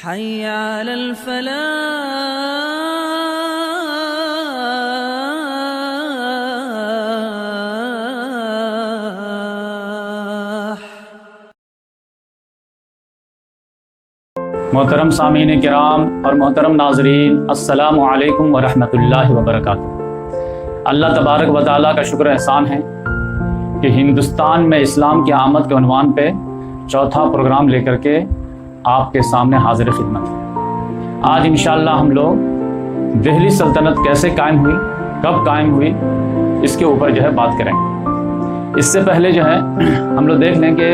हय्य अलल फलाह। मोहतरम सामीन किराम और मोहतरम नाजरीन, अस्सलामु अलैकुम वरहमतुल्लाहि वबरकातुहू। अल्लाह तबारक व तआला का शुक्र एहसान है कि हिंदुस्तान में इस्लाम की आमद के उन्वान पे चौथा प्रोग्राम लेकर के आपके सामने हाजिर खिदमत है। आज इंशाअल्लाह हम लोग दिल्ली सल्तनत कैसे कायम हुई, कब कायम हुई, इसके ऊपर जो है बात करेंगे। इससे पहले जो है हम लोग देख लें कि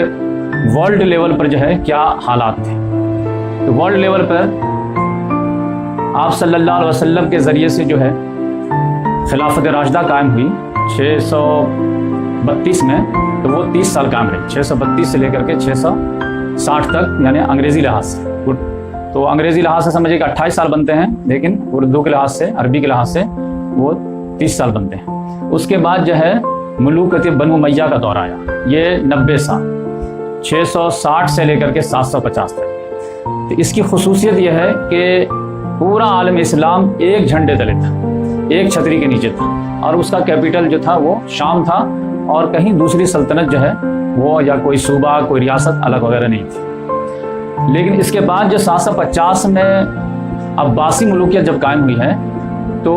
वर्ल्ड लेवल पर जो है क्या हालात थे। तो वर्ल्ड लेवल पर आप सल्लल्लाहु अलैहि वसल्लम के ज़रिए से जो है खिलाफत राशिदा कायम हुई 632 में। तो वो 30 साल कायम रही, 632 से लेकर के 660 तक, यानी अंग्रेज़ी लिहाज से। तो अंग्रेज़ी लिहाज से समझिए कि 28 साल बनते हैं, लेकिन उर्दू के लिहाज से, अरबी के लिहाज से वो 30 साल बनते हैं। उसके बाद जो है मुलूकत बनु उमय्या का दौर आया, ये 90 साल, 660 से लेकर के 750 तक। तो इसकी खुसूसियत यह है कि पूरा आलम इस्लाम एक झंडे तले था, एक छतरी के नीचे था, और उसका कैपिटल जो था वो शाम था, और कहीं दूसरी सल्तनत जो है वो या कोई सूबा, कोई रियासत अलग वगैरह नहीं थी। लेकिन इसके बाद जो 750 में अब्बासी मुलूकियत जब कायम हुई है, तो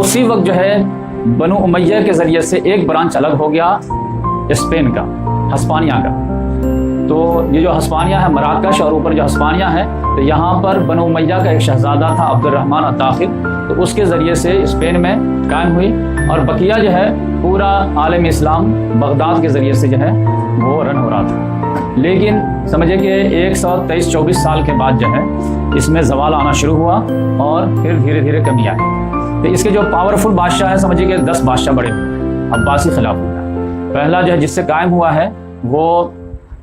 उसी वक्त जो है बनु उमय्या के ज़रिए से एक ब्रांच अलग हो गया स्पेन का, हस्पानिया का। तो ये जो हस्पानिया है, मराकश और ऊपर जो हस्पानिया है, तो यहाँ पर बनु उमय्या का एक शहजादा था अब्दुर्रहमान अत्ताखिर, तो उसके ज़रिए से स्पेन में कायम हुई। और बकिया जो है पूरा आलम इस्लाम बगदाद के ज़रिए से जो है वो रन हो रहा था। लेकिन समझिए कि 123-24 साल के बाद जो है इसमें ज़वाल आना शुरू हुआ, और फिर धीरे धीरे कमी आई। तो इसके जो पावरफुल बादशाह हैं, समझिए कि 10 बादशाह बड़े हुए अब्बासी खिलाफत का। पहला जो है जिससे कायम हुआ है वो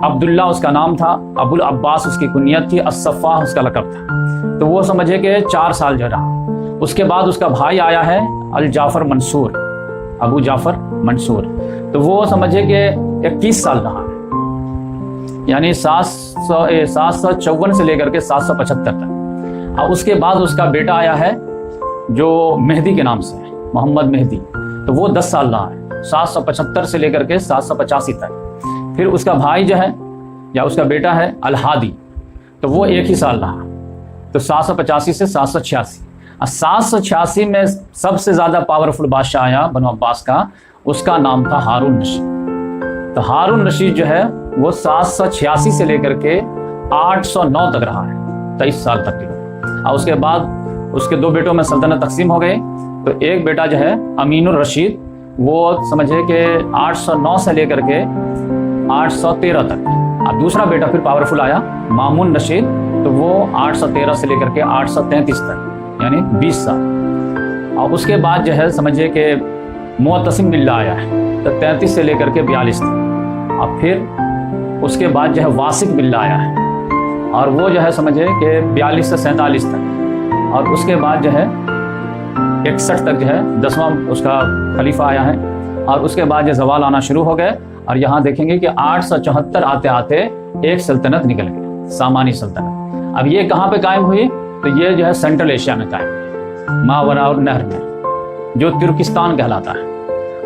अब्दुल्ला उसका नाम था, अबुल अब्बास उसकी कुनियत थी, अस्सफ़ाह उसका लक़ब था। तो वो समझिए कि 4 साल जो रहा। उसके बाद उसका भाई आया है अल जाफ़र मंसूर, अबू जाफ़र मंसूर। तो वो समझिए कि 21 साल रहा, यानी 754 से लेकर के 775 तक। और उसके बाद उसका बेटा आया है जो मेहदी के नाम से, मोहम्मद मेहदी। तो वो 10 साल रहा है, 775 से लेकर के 785 तक। फिर उसका भाई जो है या उसका बेटा है अल हादी, तो वो 1 ही साल रहा, तो 785 से 786। 786 में सबसे ज़्यादा पावरफुल बादशाह आया बनु अब्बास का, उसका नाम था हारून रशीद। तो हारून रशीद जो है वो 786 से लेकर के 809 तक रहा है, 23 साल तक के। और उसके बाद उसके 2 बेटों में सल्तनत तकसीम हो गई। तो एक बेटा जो है अमीनुर रशीद, वो समझिए कि 809 से लेकर के 813 तक। और दूसरा बेटा फिर पावरफुल आया मामून रशीद, तो वो 813 से लेकर के 833 तक, यानी 20 साल। और उसके बाद जो है समझिए कि मुअत्तसिम बिल्लाह आया है, तो 33 से लेकर के 42 तक। और फिर उसके बाद जो है वासिक बिल्लाह आया है, और वो जो है समझिए कि 42 से 47 तक। और उसके बाद जो है 61 तक जो है 10वां उसका खलीफा आया है। और उसके बाद जो ज़वाल आना शुरू हो गए, और यहाँ देखेंगे कि 874 आते आते एक सल्तनत निकल गई, सामानी सल्तनत। अब ये कहाँ पे कायम हुई? तो ये जो है सेंट्रल एशिया में कायम हुई, मावरा और नहर में, जो तुर्किस्तान कहलाता है।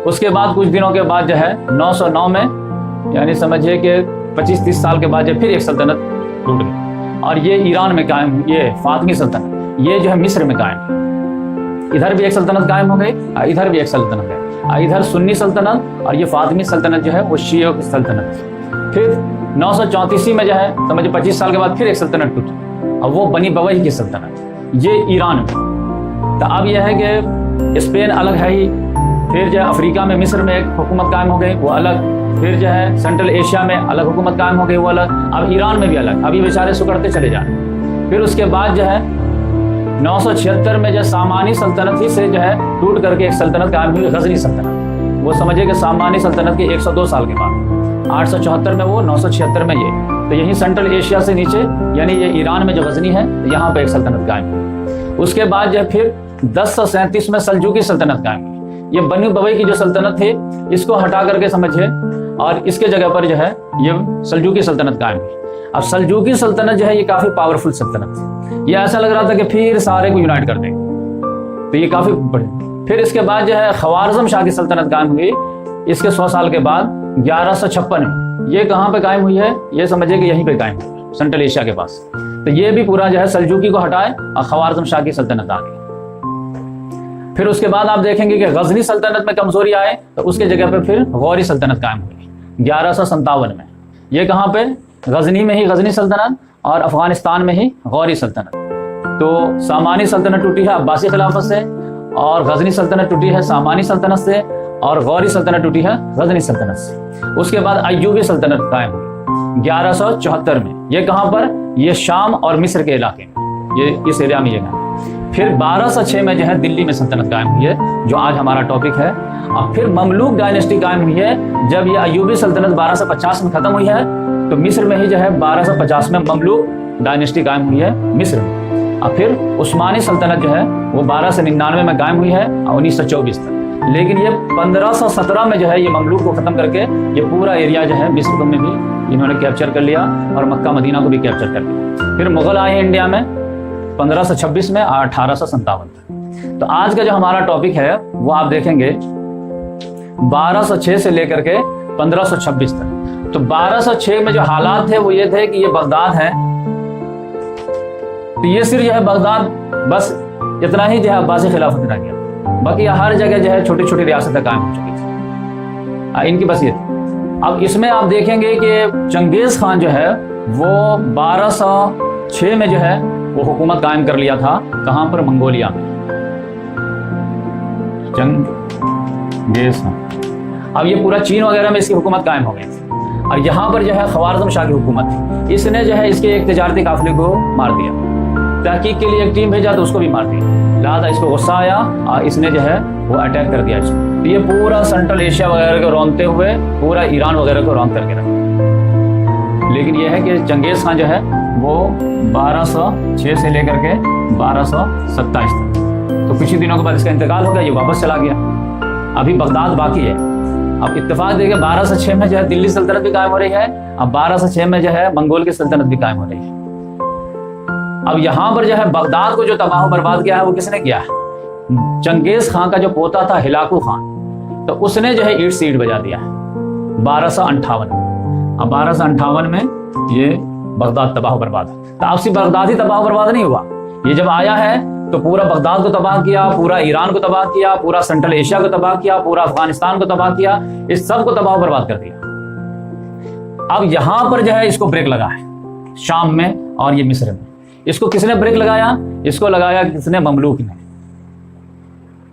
उसके बाद कुछ दिनों के बाद जो है 909 में, यानी समझिए कि 25-30 साल के बाद जो फिर एक सल्तनत टूट गई, और ये ईरान में कायम हुई, ये फातमी सल्तनत। ये जो है मिस्र में कायम हुई। इधर भी एक सल्तनत कायम हो गई, इधर भी एक सल्तनत है। इधर सुन्नी सल्तनत, और ये फातमी सल्तनत जो है वो शियों की सल्तनत थी। फिर 934 में जो है समझिए 25 साल के बाद फिर एक सल्तनत टूटी, और वो बनी बवई की सल्तनत, ये ईरान में। तो अब यह है कि स्पेन अलग है ही, फिर जो है अफ्रीका में मिस्र में एक हुकूमत कायम हो गई, वो अलग। फिर जो है सेंट्रल एशिया में अलग हुकूमत कायम हो गई, वो अलग। अब ईरान में भी अलग, अभी बेचारे सुकड़ते चले जा रहे हैं। फिर उसके बाद जो है 976 में जो सामानी सल्तनत ही से जो है टूट करके एक सल्तनत कायम हुई, गजनी सल्तनत। वो समझिए कि सामानी सल्तनत के 102 साल के बाद 874 में वो, 976 में ये। तो यही सेंट्रल एशिया से नीचे, यानी ये ईरान में जो गजनी है, यहाँ पे एक सल्तनत कायम हुई। उसके बाद जो फिर 1037 में सल्जूकी सल्तनत कायम हुई। ये बनी बवई की जो सल्तनत थी, इसको हटा करके समझिए और इसके जगह पर जो है ये सल्जूकी सल्तनत कायम हुई। अब सल्जूकी सल्तनत जो है ये काफी पावरफुल सल्तनत थी। ये ऐसा लग रहा था कि फिर सारे को यूनाइट कर देंगे, तो ये काफी बड़े। फिर इसके बाद जो है ख्वारिज़्म शाह की सल्तनत कायम हुई। इसके 100 साल के बाद 1156 में ये कहाँ पे कायम हुई है, ये समझिए कि यहीं पे कायम हुई, सेंट्रल एशिया के पास। तो ये भी पूरा जो है सल्जूकी को हटाए और ख्वारिज़्म शाह की सल्तनत आ गई। फिर उसके बाद आप देखेंगे कि गजनी सल्तनत में कमजोरी आए, तो उसके जगह पे फिर गौरी सल्तनत कायम हुई 1157 में। ये कहाँ पे, गजनी में ही गजनी सल्तनत और अफगानिस्तान में ही गौरी सल्तनत। तो सामानी सल्तनत टूटी है अब्बासी खिलाफत से, और गजनी सल्तनत टूटी है सामानी सल्तनत से, और गौरी सल्तनत टूटी है गजनी सल्तनत से। उसके बाद अय्यूबी सल्तनत कायम हुई 1174 में। ये कहाँ पर, ये शाम और मिस्र के इलाके में, ये इस एरिया में ये है। फिर 1206 में जो है दिल्ली में सल्तनत कायम हुई है, जो आज हमारा टॉपिक है। और फिर ममलूक डायनेस्टी कायम हुई है। जब ये अय्यूबी सल्तनत 1250 में खत्म हुई है, तो मिस्र में ही जो है 1250 में ममलूक डायनेस्टी कायम हुई है मिस्र में। और फिर उस्मानी सल्तनत जो है वो 1299 में कायम हुई है और 1924 तक। लेकिन ये 1517 में जो है ये ममलूक को खत्म करके ये पूरा एरिया जो है मिस्र में भी इन्होंने कैप्चर कर लिया, और मक्का मदीना को भी कैप्चर कर लिया। फिर मुगल आए इंडिया में 1526 में 1857 तक। तो आज का जो हमारा टॉपिक है वो आप देखेंगे 1206 से लेकर के 1526 तक। तो 1206 में जो हालात थे वो ये थे कि ये बगदाद है, तो ये सिर्फ जो है बगदाद बस इतना ही जो है अब्बासी खिलाफत रह गया। बाकी हर जगह जो है छोटी छोटी रियासतें कायम हो चुकी थी, इनकी बस ये थी। अब इसमें आप देखेंगे कि चंगेज खान जो है वो 1206 में जो है वो हुकूमत कायम कर लिया था। कहाँ पर, मंगोलिया में, चंगेज खान। अब ये पूरा चीन वगैरह में इसकी हुकूमत कायम हो गई थी, और यहाँ पर जो है ख्वारिज़्म शाह की हुकूमत थी। इसने जो है इसके एक तिजारती काफिले को मार दिया, तहकीक के लिए एक टीम भेजा तो उसको भी मार दिया। लिहाजा इसको गुस्सा आया और इसने जो है वो अटैक कर दिया इसको। तो ये पूरा सेंट्रल एशिया वगैरह को रौंदते हुए पूरा ईरान वगैरह को रौंद करके रखा। लेकिन यह है कि चंगेज खान जो है वो 1206 से लेकर के 1227 तक, तो कुछ ही दिनों के बाद इसका इंतकाल हो गया, ये वापस चला गया। अभी बगदाद बाकी है। अब इत्तेफाक देखिए 1206 में जो है दिल्ली सल्तनत भी कायम हो रही है, अब 1206 में जो है मंगोल की सल्तनत भी कायम हो रही है। अब यहाँ पर जो है बगदाद को जो तबाह बर्बाद किया है वो किसने किया है, चंगेज खान का जो पोता था हिलाकू खान, तो उसने जो है ईट से ईट बजा दिया है 1258 में। अब 1258 में ये बगदाद तबाह बर्बाद है। तो आपसी बगदाद ही तबाह बर्बाद नहीं हुआ, ये जब आया है तो पूरा बगदाद को तबाह किया, पूरा ईरान को तबाह किया, पूरा सेंट्रल एशिया को तबाह किया, पूरा अफगानिस्तान को तबाह किया, इस सब को तबाह बर्बाद कर दिया। अब यहां पर जो है इसको ब्रेक लगा है शाम में और ये मिस्र में। इसको किसने ब्रेक लगाया, इसको लगाया किसने, ममलूक ने।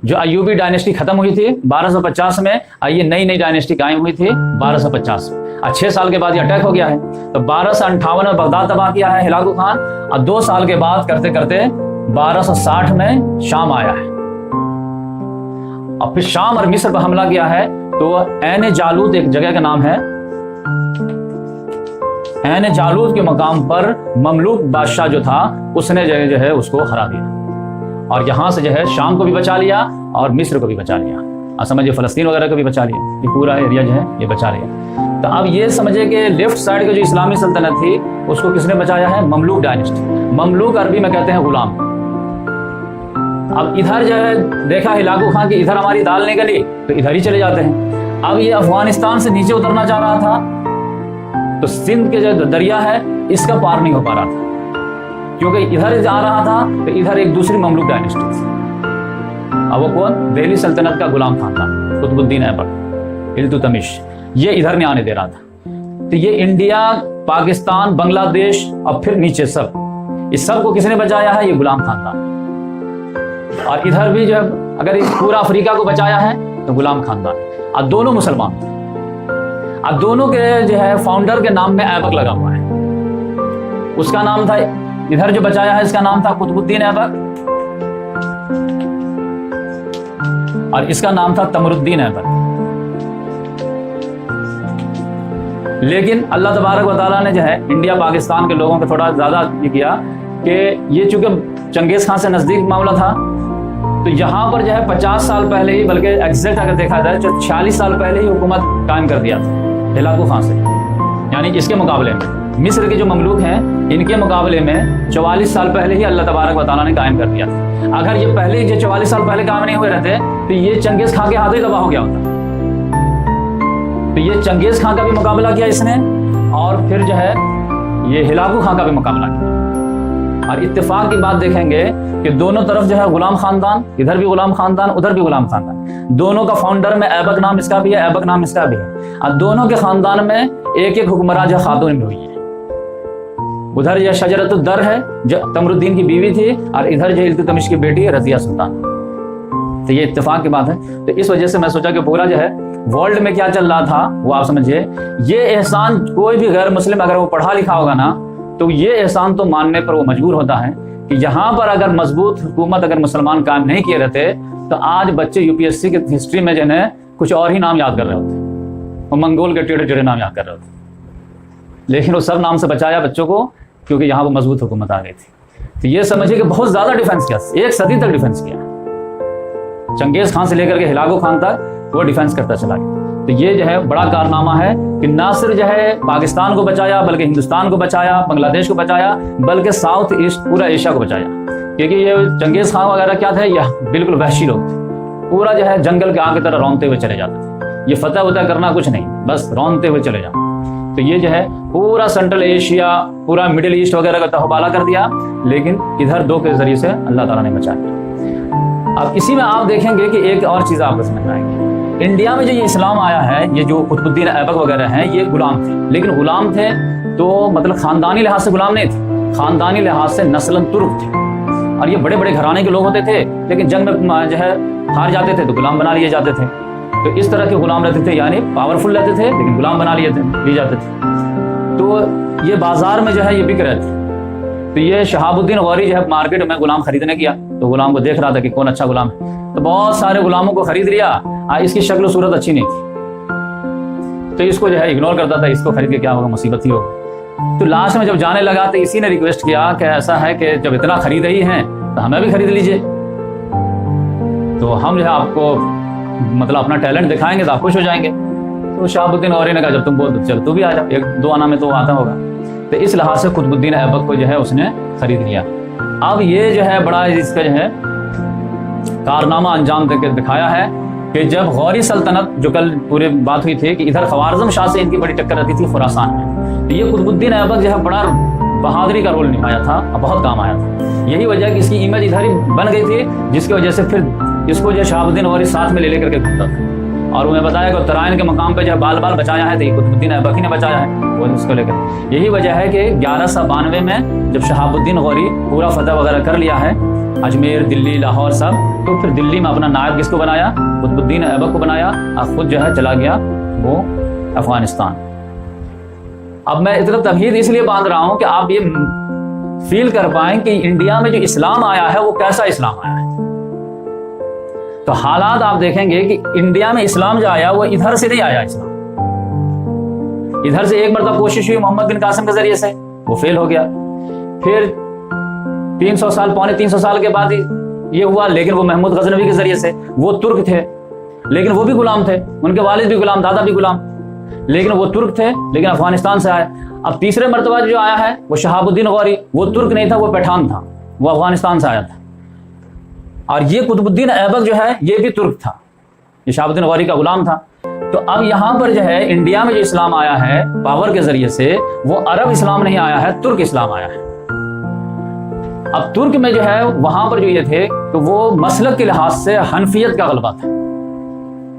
जो अय्यूबी डायनेस्टी खत्म हुई थी 1250 में, ये नई नई डायनेस्टी कायम हुई थी 1250 में। 6 साल के बाद ये अटैक हो गया है, तो 1258 में बगदाद तबाह किया है हिलाकू खान, और 2 साल के बाद करते करते 1260 में शाम आया है, और फिर शाम और मिस्र पर हमला किया है। तो ऐन जालूत एक जगह का नाम है, ऐन जालूत के मकाम पर ममलूक बादशाह जो था उसने जो है उसको हरा दिया, और यहां से जो है शाम को भी बचा लिया और मिस्र को भी बचा लिया, और समझिए फलस्तीन वगैरह को भी बचा लिया, ये पूरा एरिया जो है ये बचा लिया। तो अब ये समझिए कि लेफ्ट साइड की जो इस्लामी सल्तनत थी उसको किसने बचाया है, ममलूक डायनेस्टी। ममलूक अरबी में कहते हैं गुलाम। अब इधर जो है देखा हिलाकू खान की इधर हमारी दाल नहीं गली, तो इधर ही चले जाते हैं। अब ये अफगानिस्तान से नीचे उतरना चाह रहा था, तो सिंध के जो दरिया है इसका पार नहीं हो पा रहा था, क्योंकि इधर जा रहा था तो इधर एक दूसरी ममलूक डायनेस्टी थी। अब वो कौन, दिल्ली सल्तनत का गुलाम खान था, कुतुबुद्दीन ऐबक, इल्तुतमिश, ये इधर नहीं आने दे रहा था। तो ये इंडिया, पाकिस्तान, बांग्लादेश और फिर नीचे सब, इस सब को किसने बचाया है, ये गुलाम खान था। और इधर भी जो है अगर इस पूरा अफ्रीका को बचाया है तो गुलाम खान था, और दोनों मुसलमान। अब दोनों के जो है फाउंडर के नाम में ऐबक लगा हुआ है, उसका नाम था, इधर जो बचाया है इसका नाम था कुतुबुद्दीन ऐबक, और इसका नाम था तमरुद्दीन ऐबक। लेकिन अल्लाह तबारक व तआला ने जो है इंडिया पाकिस्तान के लोगों को थोड़ा ज्यादा ये किया कि ये चूंकि चंगेज खान से नजदीक मामला था, तो यहाँ पर जो है 50 साल पहले ही, बल्कि एग्जैक्ट अगर देखा जाए तो 46 साल पहले ही हुकूमत कायम कर दिया था। हिलाकू खां से, यानी इसके मुकाबले में मिस्र के जो ममलूक हैं इनके मुकाबले में 44 साल पहले ही अल्लाह तबारक व तआला ने कायम कर दिया था। अगर ये पहले ये 44 साल पहले कायम नहीं हुए रहते तो ये चंगेज खां के हाथों ही तबाह हो गया होता। तो ये चंगेज खां का भी मुकाबला किया इसने और फिर जो है ये हिलाकू खां का भी मुकाबला किया। और इत्तेफाक की बात देखेंगे कि दोनों तरफ जो है गुलाम खानदान, इधर भी गुलाम खानदान उधर भी गुलाम खानदान, दोनों का फाउंडर में ऐबक नाम इसका भी है, ऐबक नाम इसका भी है। और दोनों के खानदान में एक एक हुक्मरान जो खातून भी हुई है। उधर जो शजरतुद्दर है जो तमरुद्दीन की बीवी थी और इधर जो इल्तुतमिश की बेटी है रजिया सुल्तान। तो ये इत्तेफाक की बात है। तो इस वजह से मैं सोचा कि पूरा जो है वर्ल्ड में क्या चल रहा था वो आप समझिए। ये एहसान कोई भी गैर मुस्लिम अगर वो पढ़ा लिखा होगा ना तो ये एहसान तो मानने पर वो मजबूर होता है कि यहाँ पर अगर मजबूत हुकूमत अगर मुसलमान कायम नहीं किए रहते तो आज बच्चे यूपीएससी की हिस्ट्री में जो है कुछ और ही नाम याद कर रहे होते, वो मंगोल के टेढ़े टेढ़े नाम याद कर रहे होते। लेकिन वो सब नाम से बचाया बच्चों को क्योंकि यहाँ पर मजबूत हुकूमत आ गई थी। तो ये समझिए कि बहुत ज्यादा डिफेंस किया, 1 सदी तक डिफेंस किया। चंगेज खान से लेकर के हिलाकू खान तक वो डिफेंस करता चला गया। तो ये जो है बड़ा कारनामा है कि ना सिर्फ जो है पाकिस्तान को बचाया बल्कि हिंदुस्तान को बचाया, बांग्लादेश को बचाया, बल्कि साउथ ईस्ट पूरा एशिया को बचाया। क्योंकि ये चंगेज खान वगैरह क्या थे, यह बिल्कुल वहशी लोग थे, पूरा जो है जंगल के आग की तरह रौंदते हुए चले जाते थे। ये फतह वतह करना कुछ नहीं, बस रौंदते हुए चले जाओ। तो ये जो है पूरा सेंट्रल एशिया, पूरा मिडिल ईस्ट वगैरह का तहबाला कर दिया, लेकिन इधर 2 के जरिए से अल्लाह ताला ने बचाया। अब इसी में आप देखेंगे कि एक और चीज आपको समझ में आएगी। इंडिया में जो ये इस्लाम आया है, ये जो कुतुबुद्दीन ऐबक वगैरह हैं, ये गुलाम थे। लेकिन गुलाम थे तो मतलब खानदानी लिहाज से गुलाम नहीं थे, खानदानी लिहाज से नस्लन तुर्क थे। और ये बड़े बड़े घराने के लोग होते थे, लेकिन जंग में जो है हार जाते थे तो गुलाम बना लिए जाते थे। तो इस तरह के गुलाम रहते थे, यानी पावरफुल रहते थे लेकिन गुलाम बना लिए जाते थे। तो ये बाजार में जो है ये बिक रहे थे। तो ये शहाबुद्दीन गौरी जो है मार्केट में गुलाम खरीदने गया, तो गुलाम को देख रहा था कि कौन अच्छा गुलाम है, तो बहुत सारे गुलामों को खरीद लिया। इसकी शक्ल सूरत अच्छी नहीं थी तो इसको जो है इग्नोर करता था, इसको खरीद के क्या होगा, मुसीबत ही होगा। तो लास्ट में जब जाने लगा तो इसी ने रिक्वेस्ट किया कि ऐसा है कि जब इतना खरीद ही हैं तो हमें भी खरीद लीजिए, तो हम जो है आपको मतलब अपना टैलेंट दिखाएंगे तो आप खुश हो जाएंगे। तो शहाबुद्दीन गौरी ने कहा जब तुम बोल चल तू भी आ जा, 1-2 आना में तो आता होगा। तो इस लिहाज से कुतुबुद्दीन ऐबक को जो है उसने खरीद लिया। अब ये जो है बड़ा इसका जो है कारनामा अंजाम देकर दिखाया है कि जब गौरी सल्तनत, जो कल पूरे बात हुई थी कि इधर ख्वारिज़म शाह से इनकी बड़ी टक्कर रहती थी खुरासान में, तो ये कुतुबुद्दीन ऐबक जो है बड़ा बहादुरी का रोल निभाया था और बहुत काम आया था। यही वजह कि इसकी इमेज इधर ही बन गई थी, जिसकी वजह से फिर इसको जो शहाबुद्दीन गौरी साथ में ले लेकर के घूमता था। और उन्हें बताया कि तराइन के मकाम पे जो बाल बचाया है तो ये कुतुबुद्दीन ऐबक ही ने बचाया है, वो इसको लेकर। यही वजह है कि 1192 में जब शहाबुद्दीन गौरी पूरा फतह वगैरह कर लिया है, अजमेर, दिल्ली, लाहौर सब, तो फिर दिल्ली में अपना नायब किसको बनाया, कुतुबुद्दीन ऐबक को बनाया, और खुद जो है चला गया वो अफगानिस्तान। अब मैं इतना तमहीद इसलिए बांध रहा हूं कि आप ये फील कर पाएं कि इंडिया में जो इस्लाम आया है वो कैसा इस्लाम आया है। तो हालात आप देखेंगे कि इंडिया में इस्लाम जो आया वो इधर से नहीं आया। इस्लाम इधर से एक मरतबा कोशिश हुई मोहम्मद बिन कासिम के जरिए से, वो फेल हो गया। फिर 300 साल, पौने 300 साल के बाद ये हुआ, लेकिन वो महमूद गजनवी के जरिए से। वो तुर्क थे लेकिन वो भी गुलाम थे, उनके वालिद भी गुलाम, दादा भी गुलाम, लेकिन वो तुर्क थे लेकिन अफगानिस्तान से आए। अब तीसरे मरतबा जो आया है वो शहाबुद्दीन गौरी, वो तुर्क नहीं था, वो पठान था, वो अफगानिस्तान से आया था। और ये कुतुबुद्दीन ऐबक जो है ये भी तुर्क था, ये शहाबुद्दीन गौरी का गुलाम था। तो अब यहाँ पर जो है इंडिया में जो इस्लाम आया है पावर के जरिए से, वो अरब इस्लाम नहीं आया है, तुर्क इस्लाम आया है। अब तुर्क में जो है वहां पर जो ये थे तो वो मसलक के लिहाज से हनफियत का गलबा था।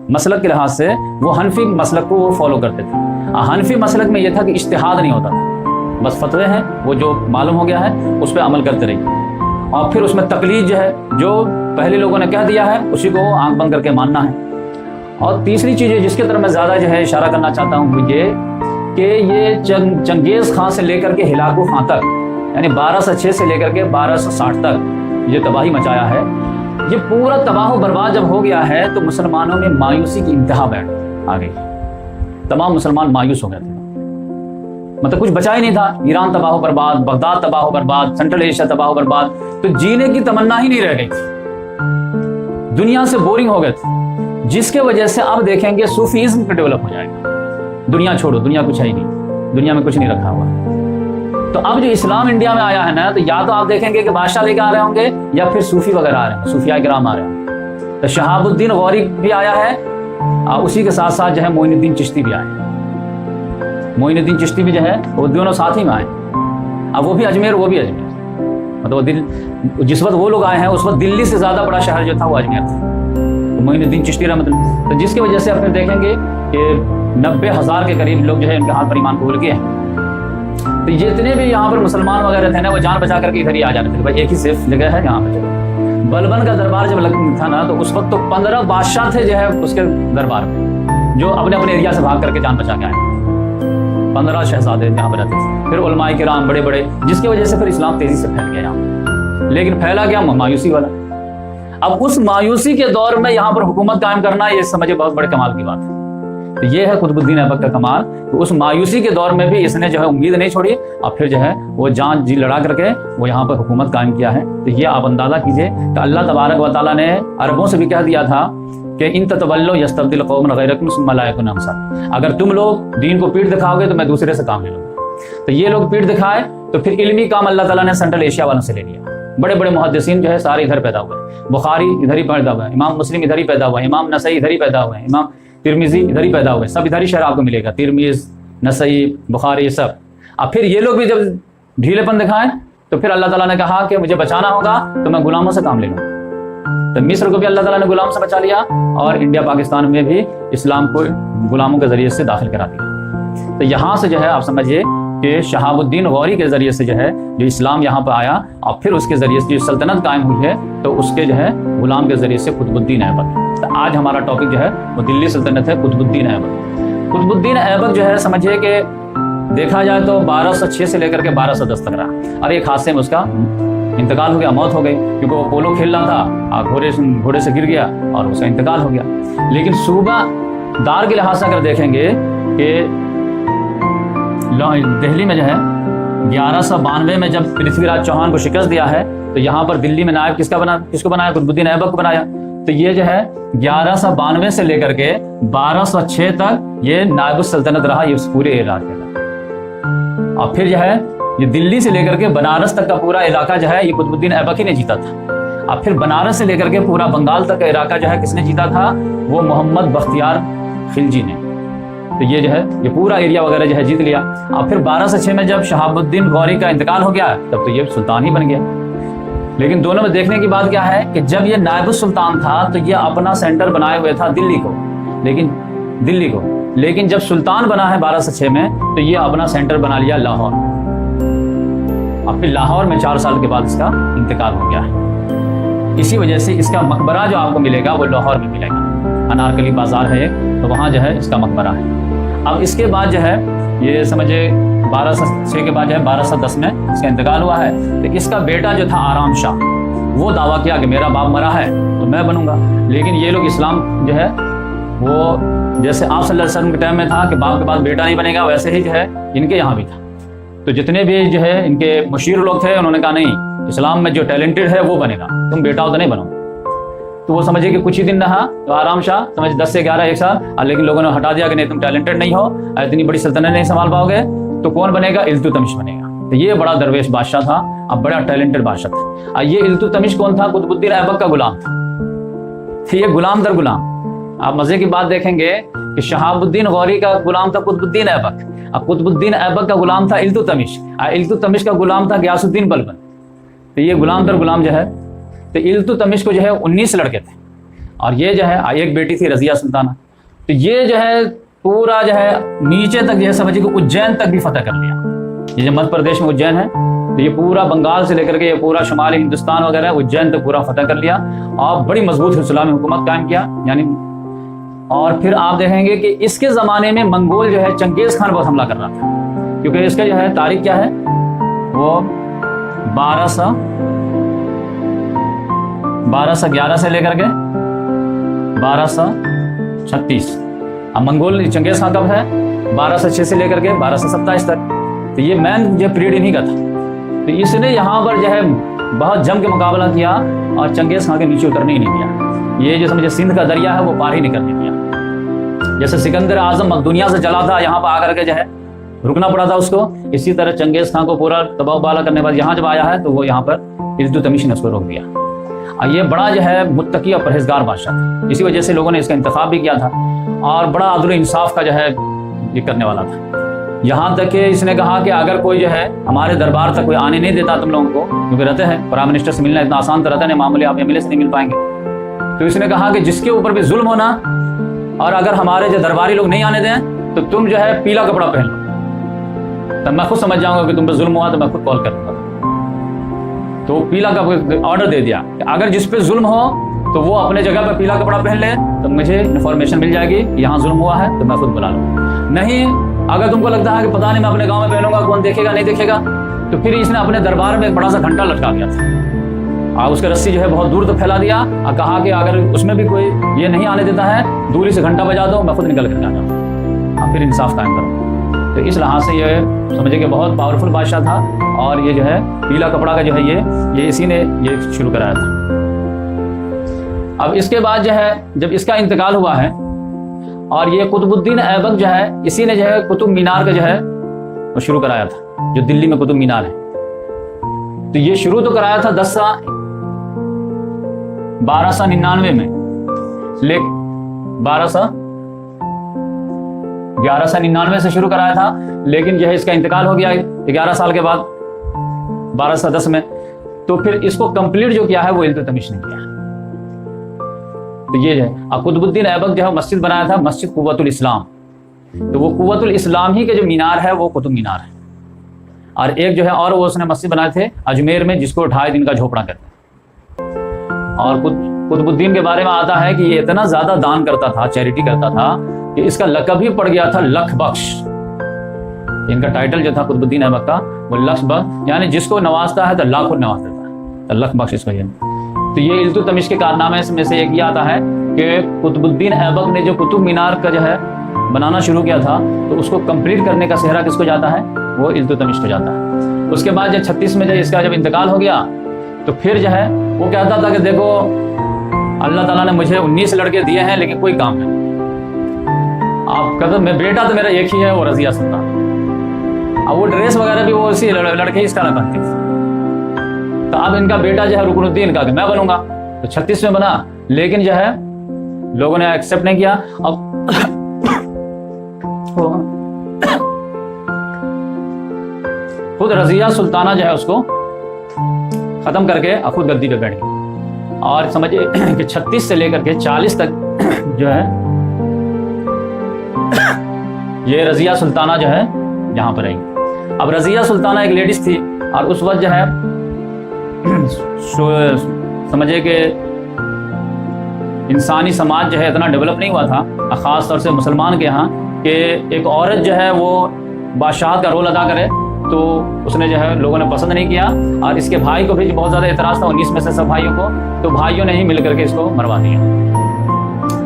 मसलक के लिहाज से वो हनफी मसलक को वो फॉलो करते थे। हनफी मसलक में ये था कि इज्तिहाद नहीं होता था, बस फतवे हैं, वो जो मालूम हो गया है उस पर अमल करते रहिए। और फिर उसमें तकलीद जो है, जो पहले लोगों ने कह दिया है उसी को आंख बंद करके मानना है। और तीसरी चीज़ जिसकी तरफ मैं ज़्यादा जो है इशारा करना चाहता हूँ वो ये कि ये चंगेज़ खां से लेकर के हिलाकू खां तक, यानी 1206 से लेकर के 1260 तक ये तबाही मचाया है। ये पूरा तबाह बर्बाद जब हो गया है तो मुसलमानों में मायूसी की इंतहा बैठ आ गई। तमाम मुसलमान मायूस हो गए थे, मतलब कुछ बचा ही नहीं था। ईरान तबाह बर्बाद, बगदाद तबाह बर्बाद, सेंट्रल एशिया तबाह बर्बाद, तो जीने की तमन्ना ही नहीं रह गई थी, दुनिया से बोरिंग हो गए थे। जिसके वजह से अब देखेंगे सूफीज्म का डेवलप हो जाएगा। दुनिया छोड़ो, दुनिया कुछ है ही नहीं, दुनिया में कुछ नहीं रखा हुआ। तो अब जो इस्लाम इंडिया में आया है ना, तो या तो आप देखेंगे कि बादशाह लेकर आ रहे होंगे या फिर सूफी वगैरह आ रहे हैं, सूफिया किराम आ रहे हैं। तो शहाबुद्दीन गौरी भी आया है और उसी के साथ साथ जो है मोइनुद्दीन चिश्ती भी आए। मोइनुद्दीन चिश्ती भी जो है वो दोनों साथ ही में आए। अब वो भी अजमेर, वो भी अजमेर, मतलब जिस वक्त वो लोग आए हैं उस वक्त दिल्ली से ज्यादा बड़ा शहर जो था वो अजमेर था, तो मोइनुद्दीन चिश्ती रहमतुल्लाह। तो जिसकी वजह से आप देखेंगे कि 90,000 के करीब लोग जो है इनके हाथ पर ईमान कबूल किए हैं। तो जितने भी यहाँ पर मुसलमान वगैरह थे ना, वो जान बचा करके इधर ही आ जाते थे, भाई एक ही सिर्फ जगह है यहाँ पे। बलबन का दरबार जब था ना, तो उस वक्त तो 15 बादशाह थे जो है उसके दरबार में, जो अपने अपने एरिया से भाग करके जान बचा के आए। 15 शहजादे यहाँ पर रहते थे, फिर उलमाए किराम बड़े बड़े, जिसकी वजह से फिर इस्लाम तेजी से फैल गया यहाँ। लेकिन फैला क्या? मायूसी वाला। अब उस मायूसी के दौर में यहाँ पर हुकूमत कायम करना, ये समझे बहुत बड़े कमाल की बात है। तो ये है कुतुबुद्दीन ऐबक का कमाल। तो उस मायूसी के दौर में भी इसने जो है उम्मीद नहीं छोड़ी और फिर जो है वो जान जी लड़ा करके वो यहाँ पर हुकूमत कायम किया है। तो ये आप अंदाजा कीजिए कि अल्लाह तबारक व तआला ने अरबों से भी कह दिया था कि इन ततवल्लो यस्तब्दिल कौमन गैरकुम सुम्मा ला यकुन अमसालकुम, अगर तुम लोग दीन को पीठ दिखाओगे तो मैं दूसरे से काम ले लूंगा। तो ये लोग पीठ दिखाए तो फिर इल्मी काम अल्लाह ताला ने सेंट्रल एशिया वालों से ले लिया। बड़े बड़े मुहद्दिसीन जो है सारे इधर पैदा हुए, बुखारी इधर ही पैदा हुआ है, इमाम मुस्लिम इधर ही पैदा हुआ है, इमाम नसई इधर ही पैदा हुए हैं, इमाम तिरमिजी इधर ही पैदा हुए, सब इधर ही शहर आपको मिलेगा, तिरमिज, नसई, बुखारी, ये सब। अब फिर ये लोग भी जब ढीलेपन दिखाएं तो फिर अल्लाह ताला ने कहा कि मुझे बचाना होगा तो मैं गुलामों से काम ले लूंगा। तो मिस्र को भी अल्लाह ताला ने गुलाम से बचा लिया और इंडिया पाकिस्तान में भी इस्लाम को गुलामों के जरिए से दाखिल करा दिया। तो यहाँ से जो है आप समझिए कि शहाबुद्दीन गौरी के जरिए से जो है जो इस्लाम यहाँ पर आया और फिर उसके जरिए से जो सल्तनत कायम हुई है, तो उसके जो है गुलाम के जरिए से कुतुबुद्दीन ऐबक। तो आज हमारा टॉपिक जो है वो दिल्ली सल्तनत है, कुतुबुद्दीन ऐबक। कुतुबुद्दीन ऐबक जो है समझिए कि देखा जाए तो 1206 से लेकर के 1210 तक रहा और एक हादसे में उसका इंतकाल हो गया, मौत हो गई, क्योंकि वो पोलो खेल रहा था और घोड़े से गिर गया और उसका इंतकाल हो गया। लेकिन सूबादार के लिहाज से अगर देखेंगे कि दिल्ली में जो है 1192 में जब पृथ्वीराज चौहान को शिकस्त दिया है, तो यहाँ पर दिल्ली में नायब किसको बनाया? कुतुबुद्दीन ऐबक को बनाया। तो ये जो है 1192 से लेकर के 1206 तक ये नायब सल्तनत रहा, ये पूरे इलाके का। और फिर जो है ये दिल्ली से लेकर के बनारस तक का पूरा इलाका जो है ये कुतुबुद्दीन ऐबक ही ने जीता था। और फिर बनारस से लेकर के पूरा बंगाल तक का इलाका जो है किसने जीता था? वो मोहम्मद बख्तियार खिलजी ने। तो ये जो है ये पूरा एरिया वगैरह जो है जीत लिया। और फिर 1206 में जब शहाबुद्दीन गौरी का इंतकाल हो गया तब तो ये सुल्तान ही बन गया। लेकिन दोनों में देखने की बात क्या है कि जब ये नायब सुल्तान था तो ये अपना सेंटर बनाए हुए था दिल्ली को, लेकिन जब सुल्तान बना है 1206 में तो ये अपना सेंटर बना लिया लाहौर। और फिर लाहौर में 4 साल के बाद इसका इंतकाल हो गया है। इसी वजह से इसका मकबरा जो आपको मिलेगा वो लाहौर में मिलेगा, अनारकली बाजार है तो वहाँ जो है इसका मकबरा है। अब इसके बाद जो है ये समझे 1206 के बाद जो है 1210 में इसका इंतकाल हुआ है। तो इसका बेटा जो था आराम शाह, वो दावा किया कि मेरा बाप मरा है तो मैं बनूंगा। लेकिन ये लोग इस्लाम जो है वो जैसे आप सल्लल्लाहु अलैहि वसल्लम के टाइम में था कि बाप के बाद बेटा नहीं बनेगा, वैसे ही जो है इनके यहाँ भी था। तो जितने भी जो है इनके मुशीर लोग थे उन्होंने कहा नहीं, इस्लाम में जो टैलेंटेड है वो बनेगा, तुम बेटा हो तो नहीं बनो। तो वो समझिए कि कुछ ही दिन रहा तो आराम शाह समझ 10 से 11 एक साल, लेकिन लोगों ने हटा दिया कि नहीं तुम टैलेंटेड नहीं हो, इतनी बड़ी सल्तनत नहीं संभाल पाओगे, तो कौन बनेगा? इल्तुतमिश बनेगा। तो ये बड़ा दरवेश बादशाह था, अब बड़ा टैलेंटेड बादशाह था। और ये इल्तुतमिश कौन था? कुतुबुद्दीन ऐबक का गुलाम था। तो ये गुलाम दर गुलाम। आप मजे की बात देखेंगे कि शहाबुद्दीन गौरी का गुलाम था कुतुबुद्दीन ऐबक, अब कुतुबुद्दीन ऐबक का गुलाम था इल्तुतमिश, और इल्तुतमिश का गुलाम था गयासुद्दीन बलबन। तो ये गुलाम दर गुलाम जो है, तो इल्तुतमिश को जो है 19 लड़के थे और ये जो है एक बेटी थी रजिया सुल्ताना। तो ये जो है पूरा जो है नीचे तक जो है समझिए कि उज्जैन तक भी फतह कर लिया। ये जो मध्य प्रदेश में उज्जैन है, तो ये पूरा बंगाल से लेकर के ये पूरा शुमाली हिंदुस्तान वगैरह उज्जैन तक पूरा फतह कर लिया और बड़ी मजबूत इस्लामी हुकूमत कायम किया यानी। और फिर आप देखेंगे कि इसके ज़माने में मंगोल जो है चंगेज़ खान बहुत हमला कर रहा था, क्योंकि इसका जो है तारीख क्या है वो 1211 से लेकर के 1236। अब मंगोल चंगेज़ खान कब है? 1206 से लेकर के 1227 तक। तो ये मैन जो पीरियड इन्हीं का था। तो इसने यहाँ पर जो है बहुत जम के मुकाबला किया और चंगेज़ खान के नीचे उतरने ही नहीं दिया। ये जो समझे सिंध का दरिया है वो पार ही नहीं करने दिया। जैसे सिकंदर आजम दुनिया से चला था, यहाँ पर आकर के जो है रुकना पड़ा था उसको, इसी तरह चंगेज खान को पूरा तबाह उबाला करने के बाद यहाँ जब आया है तो वो यहाँ पर इल्तुतमिश ने उसको रोक दिया। और ये बड़ा जो है मुत्तकी और परहेजगार बादशाह था, इसी वजह से लोगों ने इसका इंतखाब भी किया था और बड़ा अदल इंसाफ का जो है ये करने वाला था। यहाँ तक कि इसने कहा कि अगर कोई जो है हमारे दरबार तक कोई आने नहीं देता तुम लोगों को, क्योंकि रहते हैं प्राइम मिनिस्टर से मिलना इतना आसान तो रहता नहीं, मामूली आप एमएलए से नहीं मिल पाएंगे, तो इसने कहा कि जिसके ऊपर भी जुल्म होना और अगर हमारे जो दरबारी लोग नहीं आने दें तो तुम जो है पीला कपड़ा पहन लो, तब मैं खुद समझ जाऊंगा कि तुम पर जुल्म हुआ तो मैं खुद कॉल करूंगा। तो पीला का ऑर्डर दे दिया कि अगर जिस पे जुल्म हो तो वो अपने जगह पर पीला कपड़ा पहन ले, तो मुझे इन्फॉर्मेशन मिल जाएगी यहाँ जुल्म हुआ है तो मैं खुद बुला लूँ। नहीं, अगर तुमको लगता है कि पता नहीं मैं अपने गांव में पहनूंगा, कौन देखेगा नहीं देखेगा, तो फिर इसने अपने दरबार में एक बड़ा सा घंटा लटका दिया था और उसका रस्सी जो है बहुत दूर तक फैला दिया और कहा कि अगर उसमें भी कोई ये नहीं आने देता है, दूरी से घंटा बजा दो, मैं खुद निकल कर आ जाऊँ, फिर इंसाफ कायम करो। तो इस लिहाज से ये समझे कि बहुत पावरफुल बादशाह था और ये जो है पीला कपड़ा का जो है ये इसी ने ये शुरू कराया था। अब इसके बाद जो है जब इसका इंतकाल हुआ है और ये कुतुबुद्दीन ऐबक जो है इसी ने जो है कुतुब मीनार का जो है वो शुरू कराया था, जो दिल्ली में कुतुब मीनार है। तो ये शुरू तो कराया था 1299 में, लेकिन 1199 से शुरू कराया था, लेकिन जो है इसका इंतकाल हो गया 11 साल के बाद 1210 में। तो फिर इसको कंप्लीट जो किया है वो इल्तुतमिश ने किया। तो ये है अब कुतुबुद्दीन ऐबक जो है मस्जिद बनाया था, मस्जिद कुव्वतुल इस्लाम। तो वो कुव्वतुल इस्लाम ही के जो मीनार है वो कुतुब मीनार है। और एक जो है और वो उसने मस्जिद बनाए थे अजमेर में, जिसको 2.5 दिन का झोपड़ा कहते हैं। और कुतुबुद्दीन के बारे में आता है कि ये इतना ज्यादा दान करता था, चैरिटी करता था कि इसका लक़ब ही पड़ गया था लख बख्श। इनका टाइटल जो था कुतुबुद्दीन ऐबक का वो लख बख्श, यानी जिसको नवाजता है तो लाखों नवाज देता है, तो लख बख्श इसको ये। तो ये इल्तुतमिश के कारनामे में से एक ये आता है कि कुतुबुद्दीन ऐबक ने जो कुतुब मीनार का जो है बनाना शुरू किया था, तो उसको कंप्लीट करने का सेहरा किसको जाता है, वो इल्तुतमिश को जाता है। उसके बाद जब 36 में जब इसका जब इंतकाल हो गया तो फिर जो है वो कहता था कि देखो अल्लाह ताला ने मुझे 19 लड़के दिए हैं लेकिन कोई काम नहीं, आप कहते मैं बेटा तो मेरा एक ही है, वो रजिया सुल्तान। अब वो ड्रेस वगैरह भी वो उसी लड़के इस तरह पहनते थे। तो अब इनका बेटा जो है रुकनुद्दीन का मैं बनूंगा, तो 36 में बना, लेकिन जो है लोगों ने एक्सेप्ट नहीं किया। अब खुद रजिया सुल्ताना जो है उसको खत्म करके खुद गद्दी पे बैठ गई। और समझिए कि 36 से लेकर के 40 तक जो है ये रजिया सुल्ताना जो है यहाँ पर रही। अब रजिया सुल्ताना एक लेडीज थी और उस वक्त जो है समझिए कि इंसानी समाज जो है इतना डेवलप नहीं हुआ था, ख़ास तौर से मुसलमान के यहाँ, कि एक औरत जो है वो बादशाह का रोल अदा करे, तो उसने जो है लोगों ने पसंद नहीं किया। और इसके भाई को भी बहुत ज़्यादा एतराज़ था, 19 में से सब भाइयों को, तो भाइयों ने ही मिल करके इसको मरवा दिया।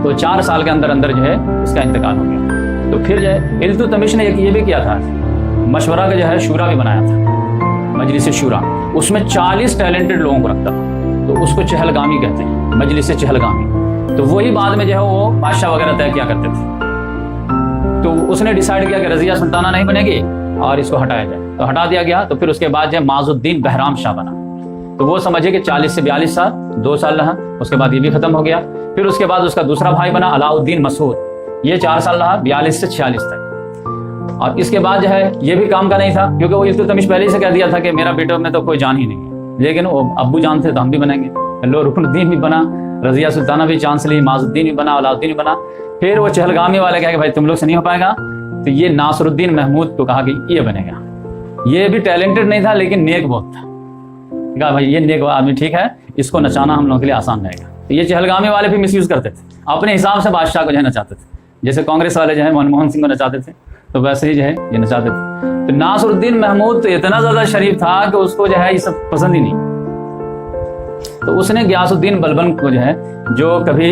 तो 4 साल के अंदर अंदर जो है इसका इंतकाल हो गया। तो फिर जो है इल्तुतमिश ने ये भी किया था, मशवरा का जो है शूरा भी बनाया था, मजलिस शूरा। उसमें 40 टैलेंटेड लोगों को रखता था, तो उसको चहलगामी कहते हैं, मजलिस चहलगामी। तो वही बाद में जो है वो बादशाह वगैरह तय किया करते थे। तो उसने डिसाइड किया कि रजिया सुल्ताना नहीं बनेगी और इसको हटाया जाए, तो हटा दिया गया। तो फिर उसके बाद जो माजुद्दीन बहराम शाह बना। तो वो समझिए कि 40 से 42 साल 2 साल रहा, उसके बाद ये भी खत्म हो गया। फिर उसके बाद उसका दूसरा भाई बना अलाउद्दीन मसूद, ये 4 साल रहा, 42 से 46 तक। और इसके बाद जो है ये भी काम का नहीं था, क्योंकि वो इल्तुतमिश पहले ही से कह दिया था कि मेरा बेटों में तो कोई जान ही नहीं है, लेकिन वो अब्बू जान थे तो हम भी बनेंगे। लो रुकनुद्दीन भी बना, रजिया सुल्ताना भी चांस ली, माजुद्दीन भी बना, अलाउद्दीन भी बना। फिर वो चहलगामी वाले कहे कि भाई तुम लोग से नहीं हो पाएगा, तो ये नासरुद्दीन महमूद को कहा कि ये बनेगा। ये भी टैलेंटेड नहीं था लेकिन नेक बहुत था, कहा भाई ये नेक आदमी ठीक है, इसको नचाना हम लोगों के लिए आसान रहेगा। तो ये चहलगामी वाले भी मिसयूज करते थे, अपने हिसाब से बादशाह को जो है नचाते थे। जैसे कांग्रेस वाले जो है मनमोहन सिंह को नचाते थे, तो वैसे ही जो है ये नचाते थे। तो नासरुद्दीन महमूद तो इतना ज्यादा शरीफ था कि उसको जो है ये सब पसंद ही नहीं। तो उसने गयासुद्दीन बलबन को जो है, जो कभी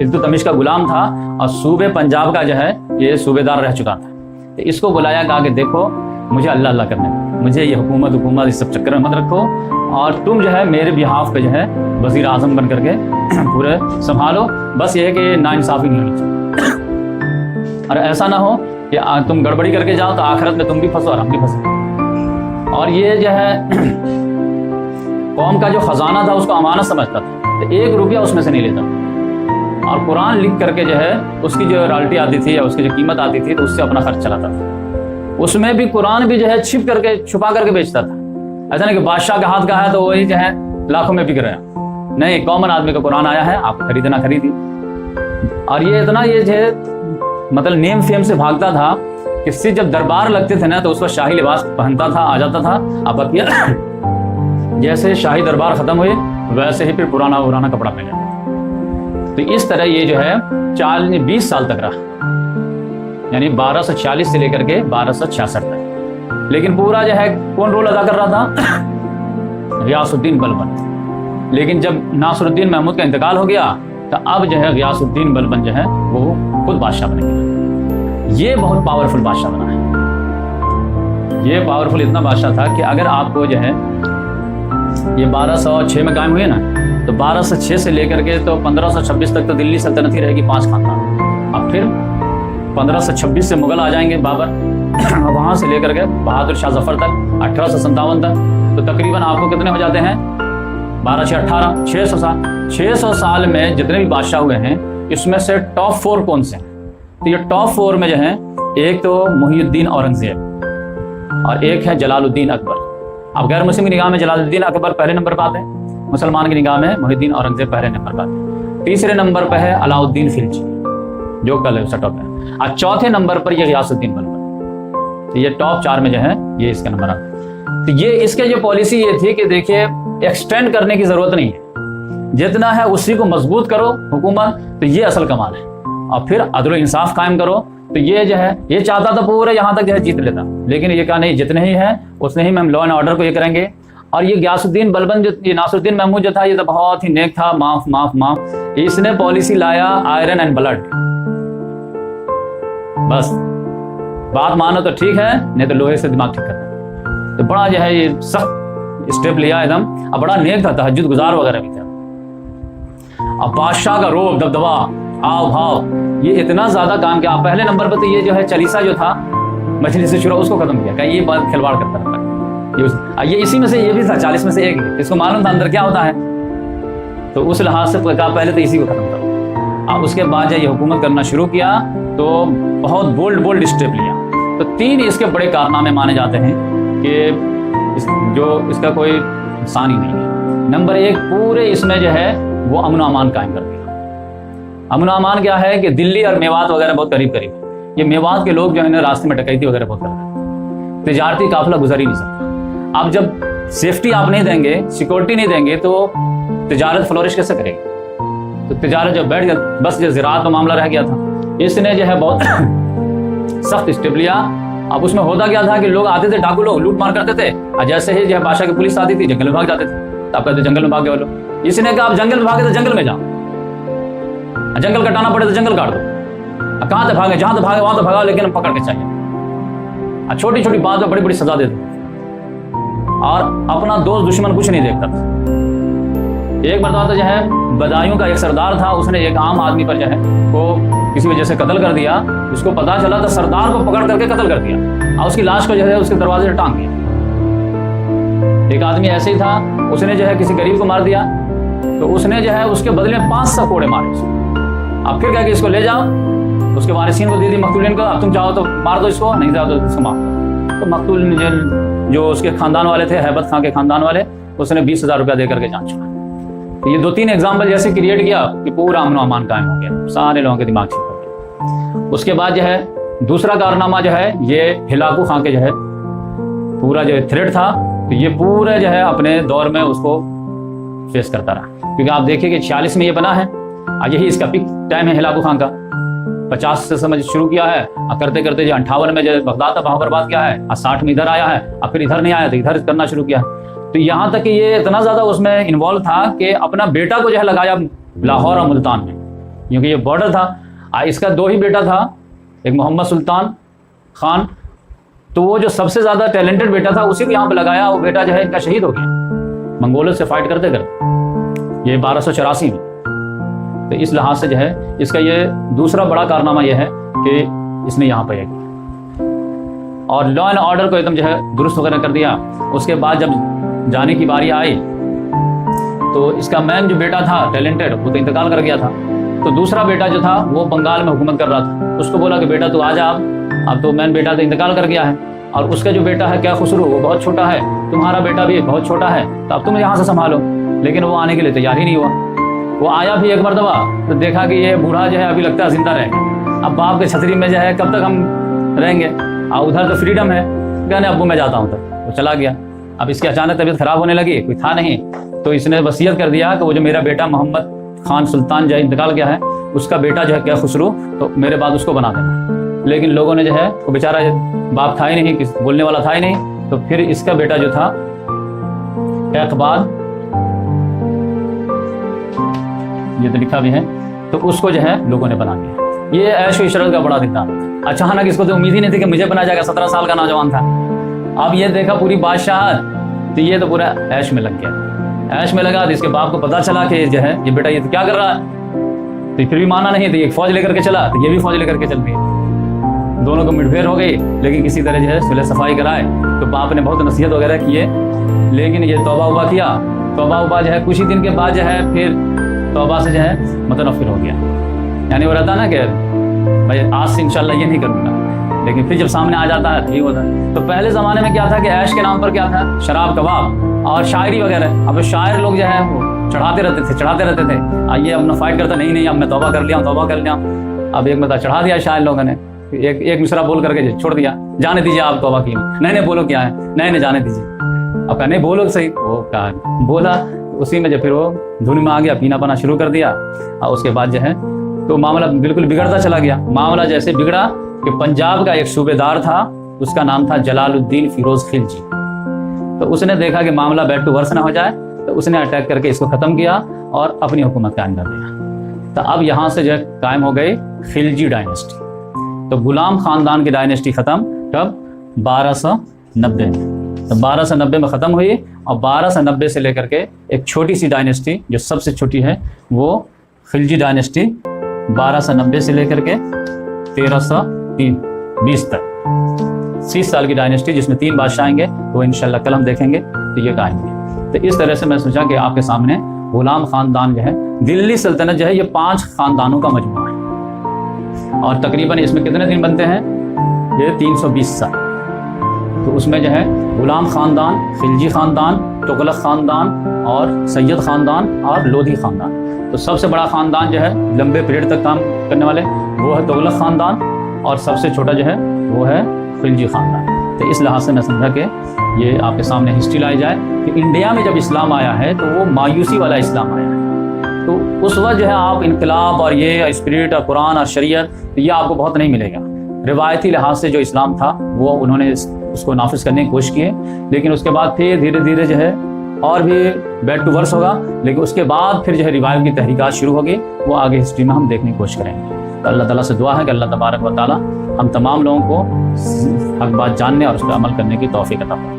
इल्तुतमिश का गुलाम था और सूबे पंजाब का जो है ये सूबेदार रह चुका था, तो इसको बुलाया, कहा कि देखो मुझे अल्लाह अल्लाह करने दो, मुझे ये हुकूमत इस सब चक्कर में मत रखो, और तुम जो है मेरे बिहाफ पे जो है वजीर आजम बन करके पूरे संभालो। बस ये है कि नाइंसाफी नहीं होनी चाहिए। और ऐसा ना हो कि तुम गड़बड़ी करके जाओ तो आखिरत में तुम भी फंसो और हम भी फंसे। और ये जो है कौम का जो खजाना था उसको अमानत समझता था, तो 1 रुपया उसमें से नहीं लेता। और कुरान लिख करके जो है उसकी जो रॉयल्टी आती थी या उसकी जो कीमत आती थी तो उससे अपना खर्च चलाता था। उसमें भी कुरान भी जो है छिप करके छुपा करके बेचता था। ऐसा नहीं कि बादशाह का हाथ का है तो वही जो है लाखों में बिक रहा है, नहीं, कॉमन आदमी का कुरान आया है, आप खरीदना खरीदी। और ये इतना ये जो है मतलब नेम फेम से भागता था कि सिर्फ जब दरबार लगते थे ना तो उस वक्त शाही लिबास पहनता था, आ जाता था। अब बकिया जैसे शाही दरबार खत्म हुए वैसे ही फिर पुराना कपड़ा पहने। तो इस तरह ये जो है 20 साल तक रहा, यानी 1240 से लेकर के 1266 तक। लेकिन पूरा जो है कौन रोल अदा कर रहा था? गियासुद्दीन बलबन। लेकिन जब नासरुद्दीन महमूद का इंतकाल हो गया तो अब जो है गियासुद्दीन बलबन जो है वो खुद बादशाह बन गया। ये बहुत पावरफुल बादशाह बना है। ये पावरफुल इतना बादशाह था कि अगर आपको जो है ये 1206 में कायम हुए ना, तो 1206 से लेकर के तो 1526 तक तो दिल्ली सल्तनत ही रहेगी, 5 खानदान। अब फिर 1526 से मुगल आ जाएंगे बाबर, वहां से लेकर के बहादुर शाह जफर तक 1857 तक, तो तकरीबन आपको कितने हो जाते हैं? 12 से 18, 600 साल। 600 साल में जितने भी बादशाह हुए हैं इसमें से टॉप 4 कौन से हैं? तो ये टॉप 4 में जो है एक तो मुहियुद्दीन औरंगजेब और एक है जलालुद्दीन अकबर। अब गैर मुस्लिम की निगाह में जलालुद्दीन अकबर पहले नंबर पर आते हैं, मुसलमान की निगाह में मुहियुद्दीन औरंगजेब पहले नंबर पर आते हैं। तीसरे नंबर पर है अलाउद्दीन खिलजी जो कल है टॉप है, और चौथे नंबर पर ये गियासुद्दीन बलबन। तो ये टॉप 4 में जो है ये इसका नंबर आता है। तो ये इसके जो पॉलिसी ये थी कि देखिए एक्सटेंड करने की जरूरत नहीं है, जितना है उसी को मजबूत करो हुकूमत, तो ये असल कमाल है। और फिर अदल इंसाफ कायम करो, तो ये जो है ये चाहता था पूरे यहाँ तक जो है जीत लेता, लेकिन ये कहा नहीं, जितने ही है उतने ही हम लॉ एंड ऑर्डर को ये करेंगे। और ये गियासुद्दीन बलबन जो ये नासरुद्दीन महमूद जो था ये तो बहुत ही नेक था, माफ माफ माफ। इसने पॉलिसी लाया आयरन एंड ब्लड, बस बात मानो तो ठीक है, नहीं तो लोहे से दिमाग ठीक करता। तो बड़ा जो है ये सख्त स्टेप लिया एकदम। अब बड़ा नेक था, तहज्जुद गुजार वगैरह भी था। अब बादशाह का रोब दबदबा आव भाव ये इतना ज्यादा काम किया। पहले नंबर पर तो ये जो है चलीसा जो था मजलिस से शुरू उसको खत्म किया, ये बात खिलवाड़ करता रहता है। ये इसी में से ये भी था 40 में से एक, इसको मालूम था अंदर क्या होता है, तो उस लिहाज से कहा पहले तो इसी को खत्म करो। अब उसके बाद जब ये हुकूमत करना शुरू किया तो बहुत बोल्ड स्टेप लिया। तो 3 इसके बड़े कारनामे माने जाते हैं कि जो इसका कोई इंसान ही नहीं है। नंबर 1, पूरे इसमें जो है वो अमन अमान कायम कर दिया। अमन अमान क्या है कि दिल्ली और मेवात वगैरह बहुत करीब करीब, ये मेवात के लोग जो है ना रास्ते में डकैती वगैरह बहुत करते हैं, तिजारती काफिला गुजर ही नहीं सकता। अब जब सेफ्टी आप नहीं देंगे, सिक्योरिटी नहीं देंगे, तो तिजारत फ्लोरिश कैसे करेगी? तो तिजारत जब बैठ गया, बस जो ज़राअत का मामला रह गया था, इसने जो है बहुत सख्त स्टेप लिया। अब उसमें होता क्या था कि लोग आते थे, डाकू लोग लूट मार करते थे, और जैसे ही जो है बादशाह की पुलिस आती थी जंगल में भाग जाते थे। तो आप कहते जंगल में भाग गए लोग, इसने कहा आप जंगल में भागे तो जंगल में जाओ, जंगल कटाना पड़े तो जंगल काट दो, कहाँ से भागे, जहां से भागे वहां तो भगाओ, लेकिन पकड़ के चाहिए। छोटी छोटी बात में बड़ी बड़ी सजा देते और अपना दोस्त दुश्मन कुछ नहीं देखता था। एक मरतबा तो जो है बदायूं का एक सरदार था, उसने एक आम आदमी पर जो है को किसी वजह से कत्ल कर दिया। उसको पता चला तो सरदार को पकड़ करके कत्ल कर दिया और उसकी लाश को जो है उसके दरवाजे से टांग दिया। एक आदमी ऐसे ही था, उसने जो है किसी गरीब को मार दिया, तो उसने जो है उसके बदले में 500 कोड़े मारे। अब फिर क्या कि इसको ले जाओ, उसके वारिसीन को दे दी, मकतूलिन को, अब तुम चाहो तो मार दो इसको, नहीं चाहो तो इसको मार। तो मकतूल जो उसके खानदान वाले थे, हैबत खां के खानदान वाले, उसने 20,000 रुपया दे करके जान छुड़ा। तो ये 2-3 एग्जाम्पल जैसे क्रिएट किया कि पूरा अमन अमान कायम हो गया, सारे लोगों के दिमाग ठीक हो गया। उसके बाद जो है दूसरा कारनामा जो है ये हिलाकू खां के जो है पूरा जो थ्रेट था, तो ये पूरे जो है अपने दौर में उसको फेस करता रहा। क्योंकि आप देखिए कि 46 में ये बना है, यही इसका पिक टाइम है हिलाकू खां का। 50 से समझ शुरू किया है, करते करते जो 58 में जो बगदाद था वहां बर्बाद किया है, 60 में इधर आया है, और फिर इधर नहीं आया तो इधर करना शुरू किया है। तो यहाँ तक कि ये इतना ज्यादा उसमें इन्वॉल्व था कि अपना बेटा को जो है लगाया लाहौर और मुल्तान में, क्योंकि ये बॉर्डर था। इसका 2 ही बेटा था, एक मोहम्मद सुल्तान खान, तो वो जो सबसे ज्यादा टैलेंटेड बेटा था उसी को यहाँ पे लगाया। वो बेटा जो है इनका शहीद हो गया मंगोलों से फाइट करते करते, ये 1284 में। तो इस लिहाज से जो है इसका ये दूसरा बड़ा कारनामा यह है कि इसने यहाँ पर किया और लॉ एंड ऑर्डर को एकदम जो है दुरुस्त वगैरह कर दिया। उसके बाद जब जाने की बारी आई तो इसका मैन जो बेटा था टैलेंटेड, वो तो इंतकाल कर गया था। तो दूसरा बेटा जो था वो बंगाल में हुकूमत कर रहा था। उसको बोला कि बेटा तू आ जा, अब तो मैन बेटा तो इंतकाल कर गया है और उसका जो बेटा है क्या खुसरू, वो बहुत छोटा है, तुम्हारा बेटा भी बहुत छोटा है, तो अब तुम यहाँ से संभालो। लेकिन वो आने के लिए तैयार ही नहीं हुआ। वो आया भी एक मरतबा तो देखा कि ये बूढ़ा जो है अभी लगता है जिंदा रहेगा। अब बाप के छतरी में जो है कब तक हम रहेंगे, और उधर तो फ्रीडम है। कहने अब्बू मैं जाता हूँ, तक वो चला गया। अब इसकी अचानक तबीयत खराब होने लगी, कोई था नहीं, तो इसने वसीयत कर दिया कि वो जो मेरा बेटा मोहम्मद खान सुल्तान जो इंतकाल गया है, उसका बेटा जो है क्या खुसरू, तो मेरे बाद उसको बना देना। लेकिन लोगों ने जो है, वो बेचारा बाप था ही नहीं, बोलने वाला था ही नहीं, तो फिर इसका बेटा जो था इकबाल, ये तो लिखा भी है, तो उसको जो है लोगों ने बना दिया। ये ऐश इशरत का बड़ा सिद्धांत। अचानक इसको तो उम्मीद ही नहीं थी कि मुझे बना जाएगा, 17 साल का नौजवान था। अब ये देखा पूरी बादशाहत, तो ये तो पूरा ऐश में लग गया। ऐश में लगा तो इसके बाप को पता चला कि जो है ये बेटा ये तो क्या कर रहा है, तो फिर भी माना नहीं, तो एक फौज लेकर के चला, तो ये भी फौज लेकर के चल गई। दोनों को मुठभेड़ हो गई, लेकिन किसी तरह जो है सुलह सफाई कराए। तो बाप ने बहुत नसीहत वगैरह किए, लेकिन ये तौबा उबा किया। तौबा उबा जो है कुछ ही दिन के बाद जो है फिर तौबा से जो है मुतनफ़िर हो गया। यानी वो रहता ना कि भाई आज से इंशाल्लाह ये नहीं करूँगा, लेकिन फिर जब सामने आ जाता है ठीक होता है। तो पहले ज़माने में क्या था कि ऐश के नाम पर क्या था, शराब कबाब और शायरी वगैरह। अब शायर लोग जो है वो चढ़ाते रहते थे। ये अपना फाइट करता, नहीं अब मैं तौबा कर लिया, तौबा कर लिया। अब एक मतलब चढ़ा दिया शायर लोगों ने, एक मिसरा बोल करके छोड़ दिया, जाने दीजिए आप तौबा की। नहीं बोलो क्या है, नहीं जाने दीजिए। अब कहा नहीं बोलो सही, वो कहा बोला, उसी में जब फिर वो धुन में आ गया, पीना पाना शुरू कर दिया। और उसके बाद जो है तो मामला बिल्कुल बिगड़ता चला गया। मामला जैसे बिगड़ा कि पंजाब का एक सूबेदार था, उसका नाम था जलालुद्दीन फिरोज खिलजी। तो उसने देखा कि मामला बैड टू वर्स ना हो जाए, तो उसने अटैक करके इसको खत्म किया और अपनी हुकूमत कायम कर दिया। तो अब यहाँ से जो है कायम हो गई खिलजी डायनेस्टी। तो गुलाम खानदान की डायनेस्टी खत्म कब, 1290 में। तो 1290 में ख़त्म हुई और 1290 से लेकर के एक छोटी सी डायनेस्टी जो सबसे छोटी है वो खिलजी डायनेस्टी, 1290 से लेकर के 1320 तक 30 साल की डायनेस्टी, जिसमें 3 बादशाह आएंगे, तो इंशाल्लाह कल हम देखेंगे तो ये आएंगे। तो इस तरह से मैं सोचा कि आपके सामने गुलाम खानदान जो है, दिल्ली सल्तनत जो है, ये 5 खानदानों का मजमूआ है और तकरीबन इसमें कितने दिन बनते हैं, ये 320 साल। तो उसमें जो है गुलाम खानदान, खिलजी खानदान, तुगलक खानदान और सैयद खानदान और लोधी खानदान। तो सबसे बड़ा खानदान जो है लंबे पीरियड तक काम करने वाले, वो है तुगलक खानदान, और सबसे छोटा जो है वो है खिलजी खानदान। तो इस लिहाज से मैं समझा कि ये आपके सामने हिस्ट्री लाई जाए कि इंडिया में जब इस्लाम आया है तो वो मायूसी वाला इस्लाम आया है। तो उस वक्त जो है आप इनकलाब और ये स्पिरिट और कुरान और शरीयत, तो ये आपको बहुत नहीं मिलेगा। रिवायती लिहाज से जो इस्लाम था वो उन्होंने उसको नाफिज करने की कोशिश की है, लेकिन उसके बाद फिर धीरे धीरे जो है और भी बैड टू वर्स होगा। लेकिन उसके बाद फिर जो है रिवाइव की तहरीकात शुरू होगी, वो आगे हिस्ट्री में हम देखने की कोशिश करेंगे। तो अल्लाह ताला से दुआ है कि अल्लाह तबारक व तआला हम तमाम लोगों को हक बात जानने और उस पर अमल करने की तौफीक अता फरमाए।